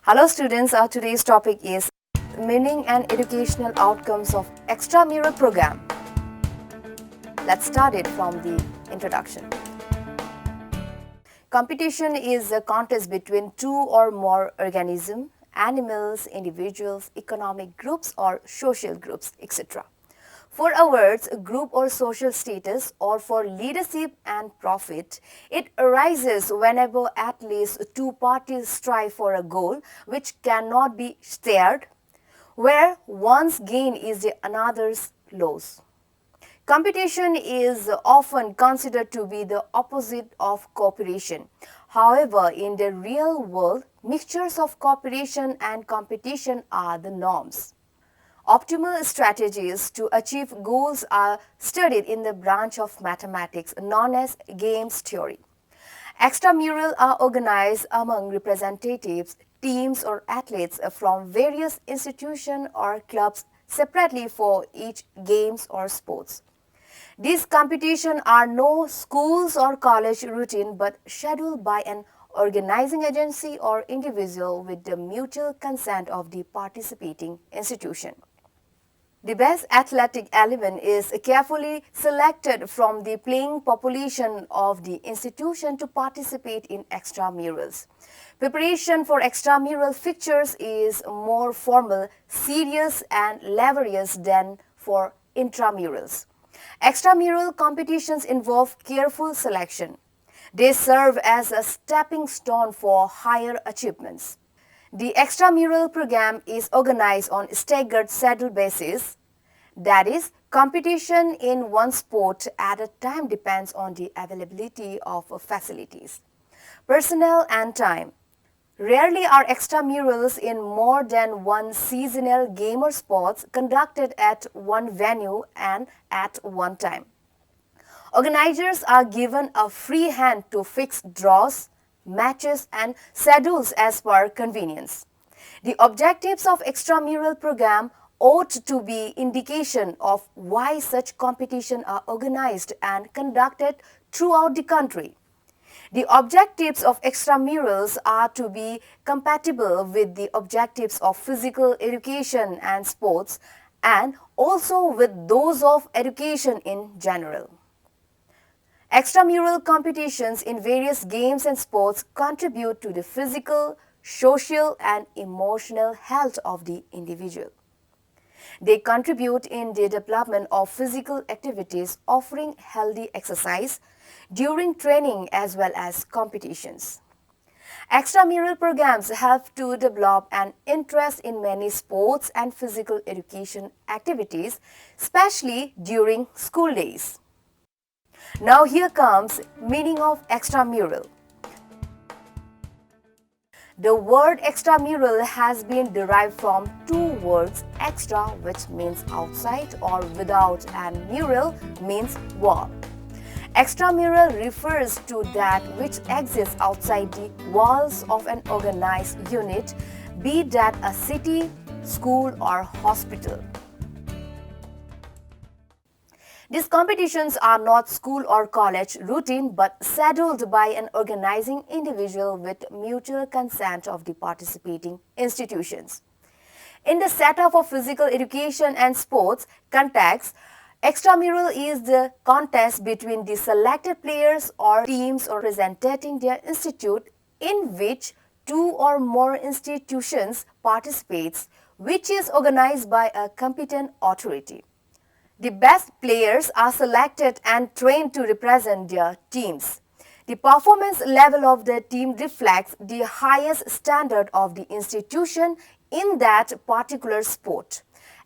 Hello students, our today's topic is meaning and educational outcomes of extramural program. Let's start it from the introduction. Competition is a contest between two or more organisms, animals, individuals, economic groups or social groups, etc. For awards, group or social status, or for leadership and profit, it arises whenever at least two parties strive for a goal which cannot be shared, where one's gain is the another's loss. Competition is often considered to be the opposite of cooperation. However, in the real world, mixtures of cooperation and competition are the norms. Optimal strategies to achieve goals are studied in the branch of mathematics known as games theory. Extramural are organized among representatives, teams or athletes from various institutions or clubs separately for each games or sports. These competitions are no schools or college routine but scheduled by an organizing agency or individual with the mutual consent of the participating institution. The best athletic element is carefully selected from the playing population of the institution to participate in extramurals. Preparation for extramural fixtures is more formal, serious and laborious than for intramurals. Extramural competitions involve careful selection. They serve as a stepping stone for higher achievements. The extramural program is organized on staggered schedule basis. That is, competition in one sport at a time depends on the availability of facilities, personnel and time. Rarely are extramurals in more than one seasonal game or sports conducted at one venue and at one time. Organizers are given a free hand to fix draws, matches and schedules as per convenience. The objectives of extramural program ought to be indication of why such competitions are organized and conducted throughout the country. The objectives of extramurals are to be compatible with the objectives of physical education and sports and also with those of education in general. Extramural competitions in various games and sports contribute to the physical, social and emotional health of the individual. They contribute in the development of physical activities, offering healthy exercise during training as well as competitions. Extramural programs help to develop an interest in many sports and physical education activities, especially during school days. Now here comes meaning of extramural. The word extramural has been derived from two words, extra which means outside or without and mural means wall. Extramural refers to that which exists outside the walls of an organized unit, be that a city, school or hospital. These competitions are not school or college routine but scheduled by an organizing individual with mutual consent of the participating institutions. In the setup of physical education and sports context, extramural is the contest between the selected players or teams representing their institute in which two or more institutions participates, which is organized by a competent authority. The best players are selected and trained to represent their teams. The performance level of the team reflects the highest standard of the institution in that particular sport.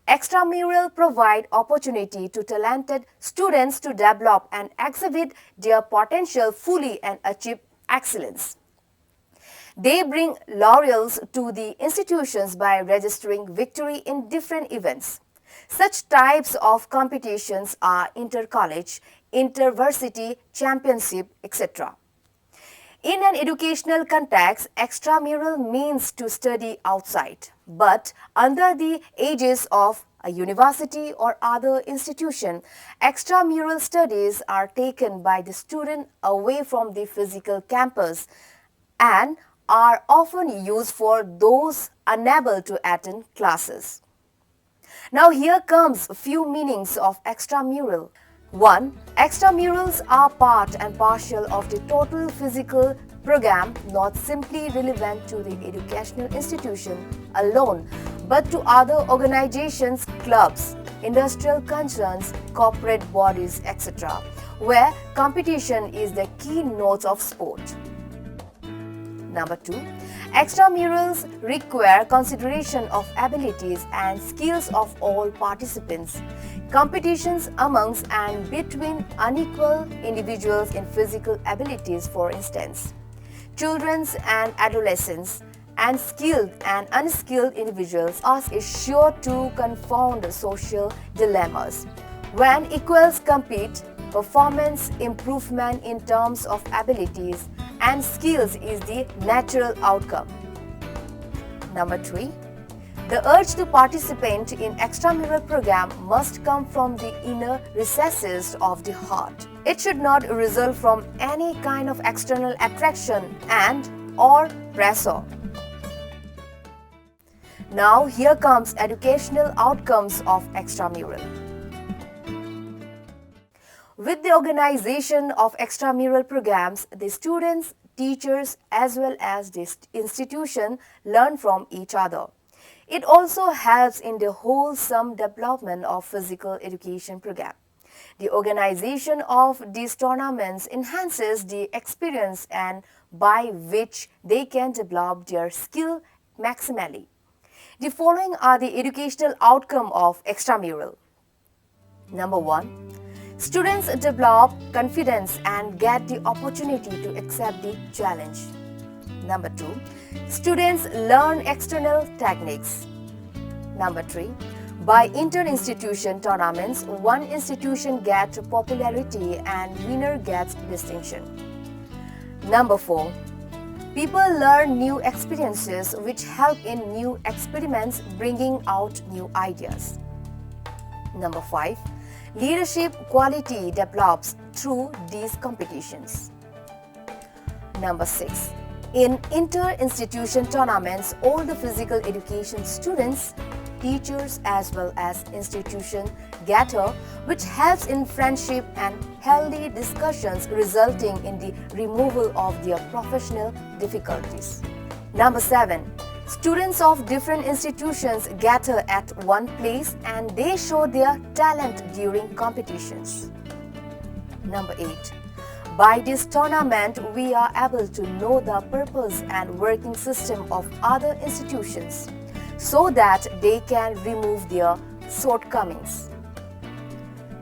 Extramural provide opportunity to talented students to develop and exhibit their potential fully and achieve excellence. They bring laurels to the institutions by registering victory in different events. Such types of competitions are inter-college, inter-varsity, championship, etc. In an educational context, extramural means to study outside, but under the aegis of a university or other institution, extramural studies are taken by the student away from the physical campus and are often used for those unable to attend classes. Now here comes a few meanings of extramural. 1. Extramurals are part and parcel of the total physical program, not simply relevant to the educational institution alone, but to other organizations, clubs, industrial concerns, corporate bodies, etc., where competition is the keynote of sport. Number 2. Extramurals require consideration of abilities and skills of all participants. Competitions amongst and between unequal individuals in physical abilities, for instance, children and adolescents, and skilled and unskilled individuals is sure to confound social dilemmas. When equals compete, performance improvement in terms of abilities and skills is the natural outcome. Number 3. The urge to participate in extramural program must come from the inner recesses of the heart. It should not result from any kind of external attraction and or pressure. Now here comes educational outcomes of extramural. With the organization of extramural programs, the students, teachers as well as the institution learn from each other. It also helps in the wholesome development of physical education program. The organization of these tournaments enhances the experience and by which they can develop their skill maximally. The following are the educational outcome of extramural. Number 1. Students develop confidence and get the opportunity to accept the challenge. Number 2. Students learn external techniques. Number 3. By inter-institution tournaments, one institution gets popularity and winner gets distinction. Number 4. People learn new experiences which help in new experiments, bringing out new ideas. Number 5. Leadership quality develops through these competitions. Number 6. In inter-institution tournaments, all the physical education students, teachers as well as institution gather, which helps in friendship and healthy discussions, resulting in the removal of their professional difficulties. Number 7. Students of different institutions gather at one place and they show their talent during competitions. Number 8. By this tournament, we are able to know the purpose and working system of other institutions so that they can remove their shortcomings.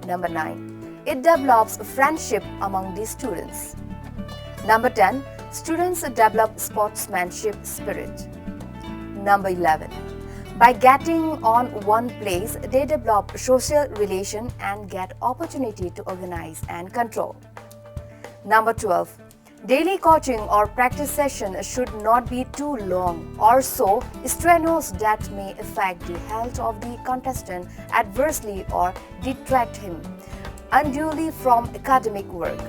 Number 9. It develops friendship among the students. Number 10. Students develop sportsmanship spirit. Number 11. By getting on one place, they develop social relation and get opportunity to organize and control. Number 12. Daily coaching or practice session should not be too long or so strenuous that may affect the health of the contestant adversely or detract him unduly from academic work.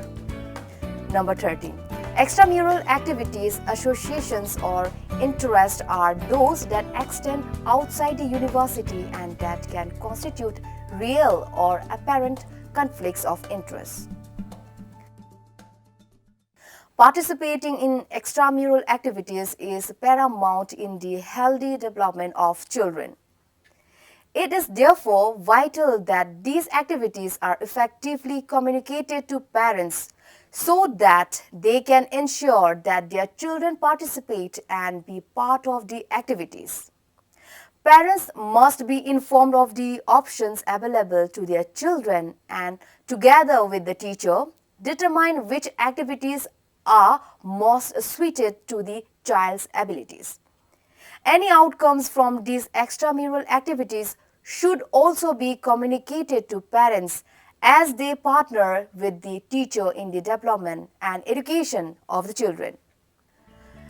Number 13. Extramural activities, associations or interests are those that extend outside the university and that can constitute real or apparent conflicts of interest. Participating in extramural activities is paramount in the healthy development of children. It is therefore vital that these activities are effectively communicated to parents so that they can ensure that their children participate and be part of the activities. Parents must be informed of the options available to their children and, together with the teacher, determine which activities are most suited to the child's abilities. Any outcomes from these extramural activities should also be communicated to parents as they partner with the teacher in the development and education of the children.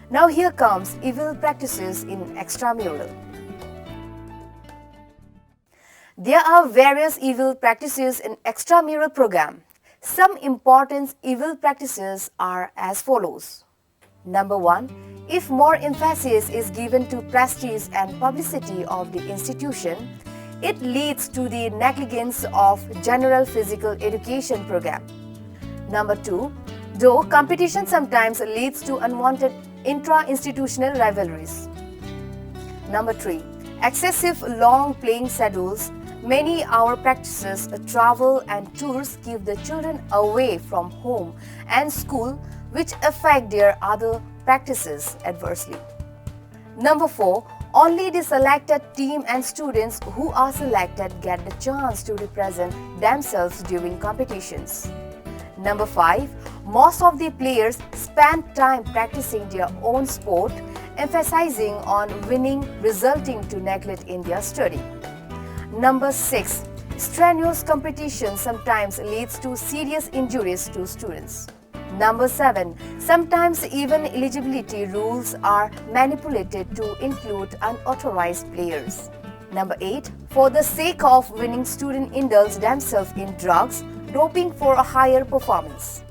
Now here comes evil practices in extramural. There are various evil practices in extramural program. Some important evil practices are as follows. Number 1. If more emphasis is given to prestige and publicity of the institution, it leads to the negligence of general physical education program. Number 2. Though competition sometimes leads to unwanted intra-institutional rivalries. Number 3. Excessive long playing schedules, many hour practices, travel and tours keep the children away from home and school, which affect their other practices adversely. Number 4. Only the selected team and students who are selected get the chance to represent themselves during competitions. Number 5. Most of the players spend time practicing their own sport, emphasizing on winning, resulting to neglect in their study. Number 6. Strenuous competition sometimes leads to serious injuries to students. Number 7. Sometimes even eligibility rules are manipulated to include unauthorized players. Number 8. For the sake of winning, students indulge themselves in drugs, doping for a higher performance.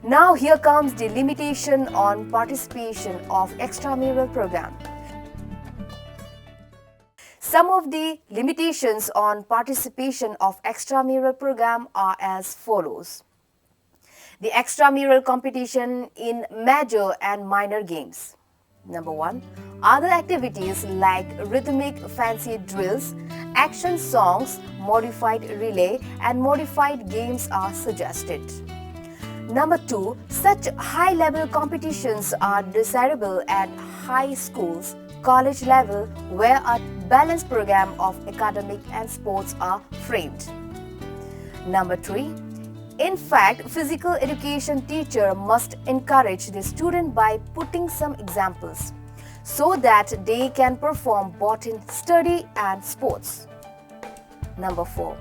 Now here comes the limitation on participation of extramural program. Some of the limitations on participation of extramural program are as follows. The extramural competition in major and minor games. Number 1. Other activities like rhythmic fancy drills, action songs, modified relay and modified games are suggested. Number 2. Such high-level competitions are desirable at high schools, college level where a balanced program of academic and sports are framed. Number 3. In fact, physical education teacher must encourage the student by putting some examples so that they can perform both in study and sports. Number 4.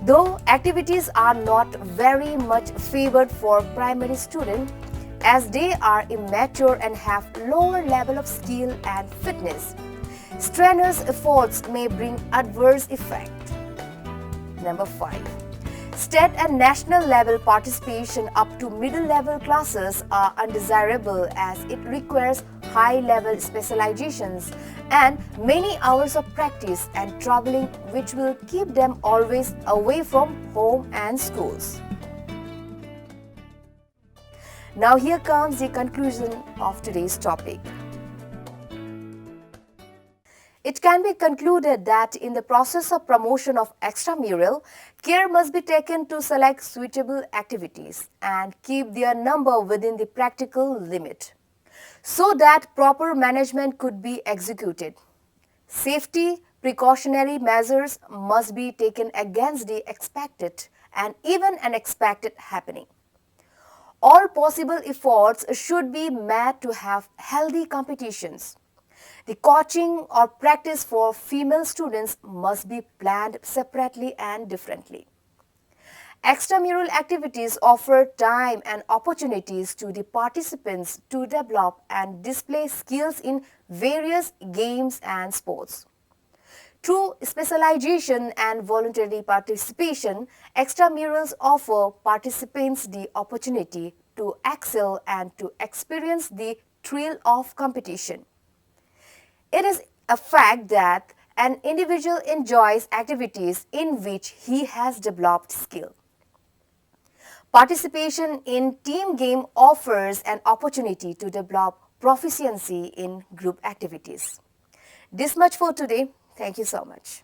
Though activities are not very much favored for primary students as they are immature and have lower level of skill and fitness, strenuous efforts may bring adverse effect. Number 5. State and national level participation up to middle level classes are undesirable as it requires high level specializations and many hours of practice and traveling, which will keep them always away from home and schools. Now here comes the conclusion of today's topic. It can be concluded that in the process of promotion of extramural, care must be taken to select suitable activities and keep their number within the practical limit, so that proper management could be executed. Safety precautionary measures must be taken against the expected and even unexpected happening. All possible efforts should be made to have healthy competitions. The coaching or practice for female students must be planned separately and differently. Extramural activities offer time and opportunities to the participants to develop and display skills in various games and sports. Through specialization and voluntary participation, extramurals offer participants the opportunity to excel and to experience the thrill of competition. It is a fact that an individual enjoys activities in which he has developed skill. Participation in team game offers an opportunity to develop proficiency in group activities. This much for today. Thank you so much.